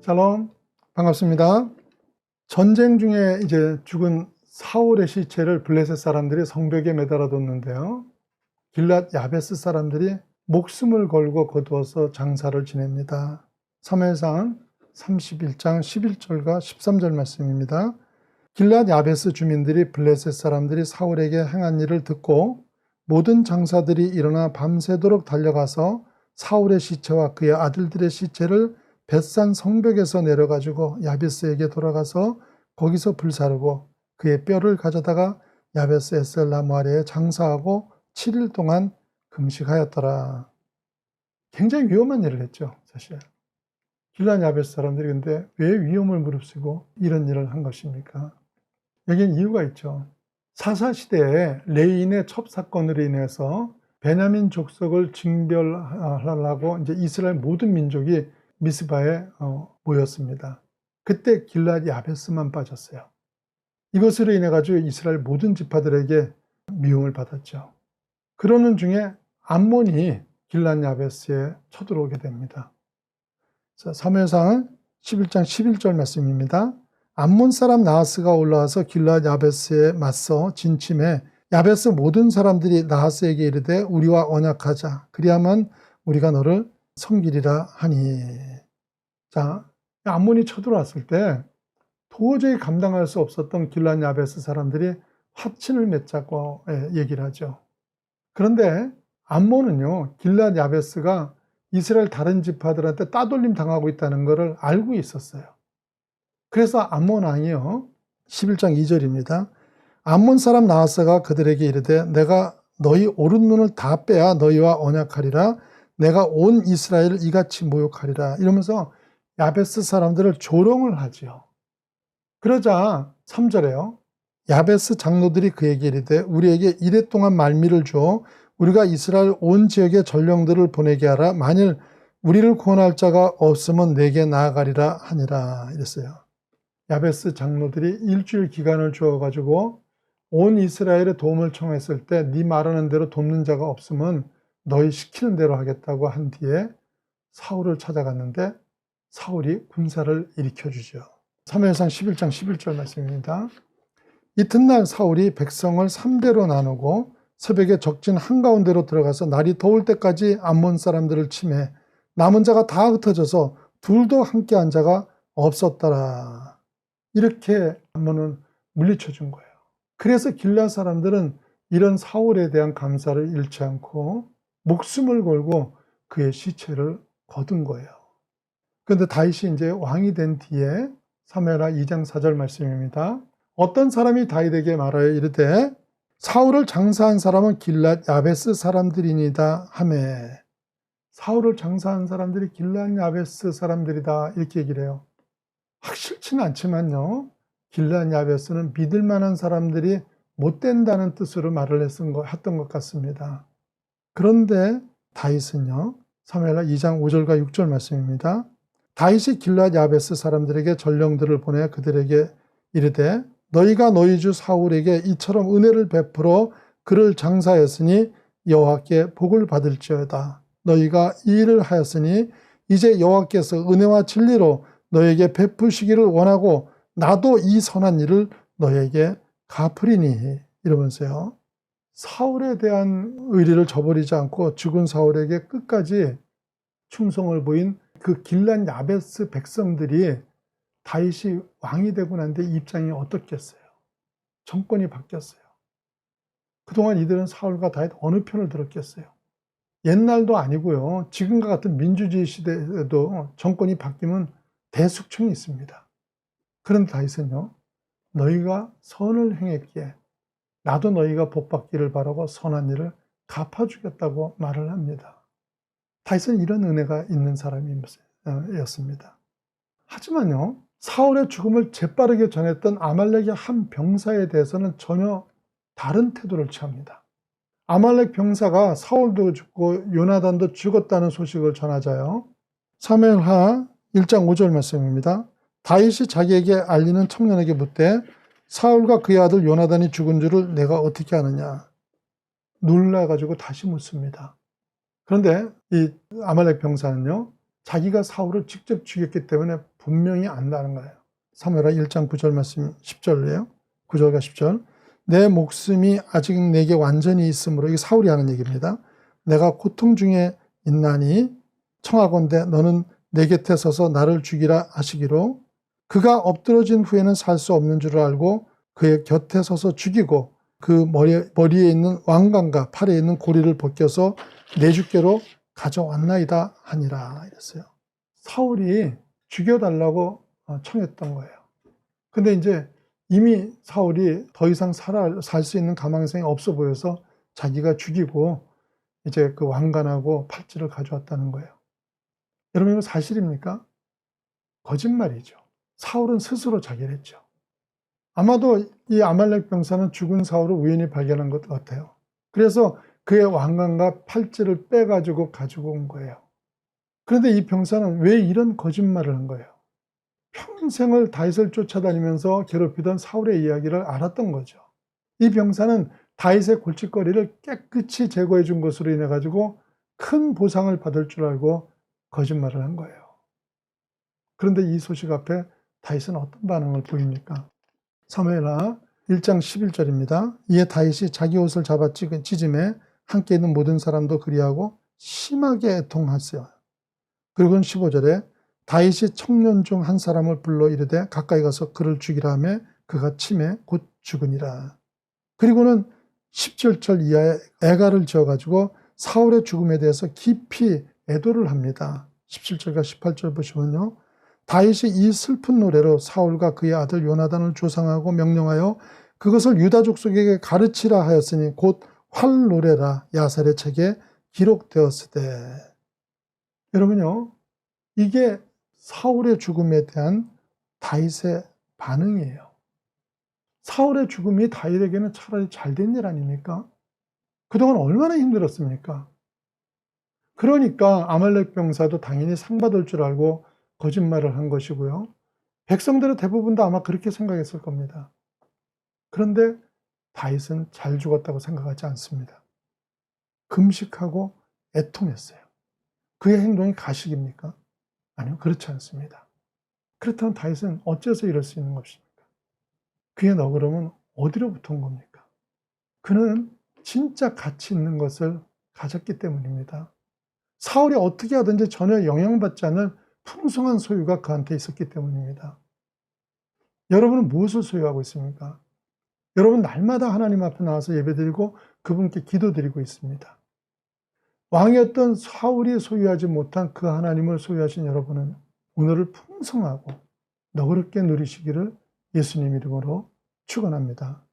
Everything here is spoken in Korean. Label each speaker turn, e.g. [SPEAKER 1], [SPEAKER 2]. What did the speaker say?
[SPEAKER 1] 샬롬, 반갑습니다. 전쟁 중에 이제 죽은 사울의 시체를 블레셋 사람들이 성벽에 매달아 뒀는데요. 길랏 야베스 사람들이 목숨을 걸고 거두어서 장사를 지냅니다. 사무엘상 31장 11절과 13절 말씀입니다. 길랏 야베스 주민들이 블레셋 사람들이 사울에게 행한 일을 듣고 모든 장사들이 일어나 밤새도록 달려가서 사울의 시체와 그의 아들들의 시체를 벳산 성벽에서 내려가지고 야베스에게 돌아가서 거기서 불사르고 그의 뼈를 가져다가 야베스 에셀 나무 아래에 장사하고 7일 동안 금식하였더라. 굉장히 위험한 일을 했죠, 사실. 길랏 야베스 사람들이 근데 왜 위험을 무릅쓰고 이런 일을 한 것입니까? 여기는 이유가 있죠. 사사시대에 레인의 첩사건으로 인해서 베냐민 족속을 징별하려고 이제 이스라엘 모든 민족이 미스바에 모였습니다. 그때 길랏 야베스만 빠졌어요. 이것으로 인해 가지고 이스라엘 모든 지파들에게 미움을 받았죠. 그러는 중에 암몬이 길랏 야베스에 쳐들어오게 됩니다. 사무엘상 11장 11절 말씀입니다. 암몬 사람 나하스가 올라와서 길랏 야베스에 맞서 진침해 야베스 모든 사람들이 나하스에게 이르되 우리와 언약하자. 그리하면 우리가 너를 섬기리라 하니. 자, 암몬이 쳐들어왔을 때 도저히 감당할 수 없었던 길랏 야베스 사람들이 화친을 맺자고 얘기를 하죠. 그런데 암몬은요, 길랏 야베스가 이스라엘 다른 지파들한테 따돌림 당하고 있다는 것을 알고 있었어요. 그래서 암몬 왕이요, 11장 2절입니다. 암몬 사람 나하스가 그들에게 이르되 내가 너희 오른눈을 다 빼야 너희와 언약하리라. 내가 온 이스라엘을 이같이 모욕하리라. 이러면서 야베스 사람들을 조롱을 하지요. 그러자 3절에요. 야베스 장로들이 그에게 이르되 우리에게 이랫동안 말미를 줘 우리가 이스라엘 온 지역에 전령들을 보내게 하라. 만일 우리를 구원할 자가 없으면 내게 나아가리라 하니라. 이랬어요. 야베스 장로들이 일주일 기간을 주어가지고 온 이스라엘의 도움을 청했을 때 네 말하는 대로 돕는 자가 없으면 너희 시키는 대로 하겠다고 한 뒤에 사울을 찾아갔는데 사울이 군사를 일으켜주죠. 사무엘상 11장 11절 말씀입니다. 이튿날 사울이 백성을 3대로 나누고 새벽에 적진 한가운데로 들어가서 날이 더울 때까지 암몬 사람들을 치매 남은 자가 다 흩어져서 둘도 함께 한 자가 없었더라. 이렇게 암몬은 물리쳐 준 거예요. 그래서 길랏 사람들은 이런 사울에 대한 감사를 잃지 않고 목숨을 걸고 그의 시체를 거둔 거예요. 그런데 다윗이 이제 왕이 된 뒤에 사무엘하 2장 4절 말씀입니다. 어떤 사람이 다윗에게 말하여 이르되 사울을 장사한 사람은 길랏 야베스 사람들이니다 하매. 사울을 장사한 사람들이 길랏 야베스 사람들이다 이렇게 얘기를 해요. 확실치는 않지만요, 길랏 야베스는 믿을 만한 사람들이 못 된다는 뜻으로 말을 했던 것 같습니다. 그런데 다윗은요, 사무엘하 2장 5절과 6절 말씀입니다. 다윗이 길랏 야베스 사람들에게 전령들을 보내 그들에게 이르되 너희가 너희 주 사울에게 이처럼 은혜를 베풀어 그를 장사하였으니 여호와께 복을 받을지어다. 너희가 이 일을 하였으니 이제 여호와께서 은혜와 진리로 너에게 베푸시기를 원하고 나도 이 선한 일을 너에게 갚으리니. 이러면서요, 사울에 대한 의리를 저버리지 않고 죽은 사울에게 끝까지 충성을 보인 그 길랏 야베스 백성들이 다윗이 왕이 되고 난 뒤에 입장이 어떻겠어요? 정권이 바뀌었어요. 그동안 이들은 사울과 다윗 어느 편을 들었겠어요? 옛날도 아니고요, 지금과 같은 민주주의 시대에도 정권이 바뀌면 대숙청이 있습니다. 그런데 다윗은요, 너희가 선을 행했기에 나도 너희가 복받기를 바라고 선한 일을 갚아주겠다고 말을 합니다. 다윗은 이런 은혜가 있는 사람이었습니다. 하지만요, 사울의 죽음을 재빠르게 전했던 아말렉의 한 병사에 대해서는 전혀 다른 태도를 취합니다. 아말렉 병사가 사울도 죽고 요나단도 죽었다는 소식을 전하자요, 사무엘하 1장 5절 말씀입니다. 다윗이 자기에게 알리는 청년에게 묻되 사울과 그의 아들 요나단이 죽은 줄을 내가 어떻게 아느냐. 놀라가지고 다시 묻습니다. 그런데 이 아말렉 병사는요, 자기가 사울을 직접 죽였기 때문에 분명히 안다는 거예요. 사무엘하 1장 9절 말씀 10절이에요. 9절과 10절. 내 목숨이 아직 내게 완전히 있으므로, 이게 사울이 하는 얘기입니다. 내가 고통 중에 있나니 청하건대 너는 내 곁에 서서 나를 죽이라 하시기로, 그가 엎드러진 후에는 살 수 없는 줄을 알고 그의 곁에 서서 죽이고 그 머리에 있는 왕관과 팔에 있는 고리를 벗겨서 내 주께로 가져왔나이다 하니라 이랬어요. 사울이 죽여달라고 청했던 거예요. 근데 이제 이미 사울이 더 이상 살 수 있는 가망성이 없어 보여서 자기가 죽이고 이제 그 왕관하고 팔찌를 가져왔다는 거예요. 여러분, 이거 사실입니까? 거짓말이죠. 사울은 스스로 자기를 했죠. 아마도 이 아말렉 병사는 죽은 사울을 우연히 발견한 것 같아요. 그래서 그의 왕관과 팔찌를 빼가지고 가지고 온 거예요. 그런데 이 병사는 왜 이런 거짓말을 한 거예요? 평생을 다윗을 쫓아다니면서 괴롭히던 사울의 이야기를 알았던 거죠. 이 병사는 다윗의 골칫거리를 깨끗이 제거해 준 것으로 인해 가지고 큰 보상을 받을 줄 알고 거짓말을 한 거예요. 그런데 이 소식 앞에 다윗은 어떤 반응을 보입니까? 사무엘하 1장 11절입니다. 이에 다윗이 자기 옷을 잡아 찢음에 함께 있는 모든 사람도 그리하고 심하게 애통하였어요. 그리고는 15절에 다윗이 청년 중 한 사람을 불러 이르되 가까이 가서 그를 죽이라 하매 그가 침에 곧 죽으니라. 그리고는 17절 이하에 애가를 지어가지고 사울의 죽음에 대해서 깊이 애도를 합니다. 17절과 18절 보시면요. 다윗이 이 슬픈 노래로 사울과 그의 아들 요나단을 조상하고 명령하여 그것을 유다 족속에게 가르치라 하였으니 곧 활노래라 야살의 책에 기록되었으되. 여러분요, 이게 사울의 죽음에 대한 다윗의 반응이에요. 사울의 죽음이 다윗에게는 차라리 잘된 일 아닙니까? 그동안 얼마나 힘들었습니까? 그러니까 아말렉 병사도 당연히 상 받을 줄 알고 거짓말을 한 것이고요. 백성들의 대부분도 아마 그렇게 생각했을 겁니다. 그런데 다윗은 잘 죽었다고 생각하지 않습니다. 금식하고 애통했어요. 그의 행동이 가식입니까? 아니요, 그렇지 않습니다. 그렇다면 다윗은 어째서 이럴 수 있는 것입니까? 그의 너그러움은 어디로부터 온 겁니까? 그는 진짜 가치 있는 것을 가졌기 때문입니다. 사울이 어떻게 하든지 전혀 영향받지 않을 풍성한 소유가 그한테 있었기 때문입니다. 여러분은 무엇을 소유하고 있습니까? 여러분 날마다 하나님 앞에 나와서 예배드리고 그분께 기도드리고 있습니다. 왕이었던 사울이 소유하지 못한 그 하나님을 소유하신 여러분은 오늘을 풍성하고 너그럽게 누리시기를 예수님 이름으로 축원합니다.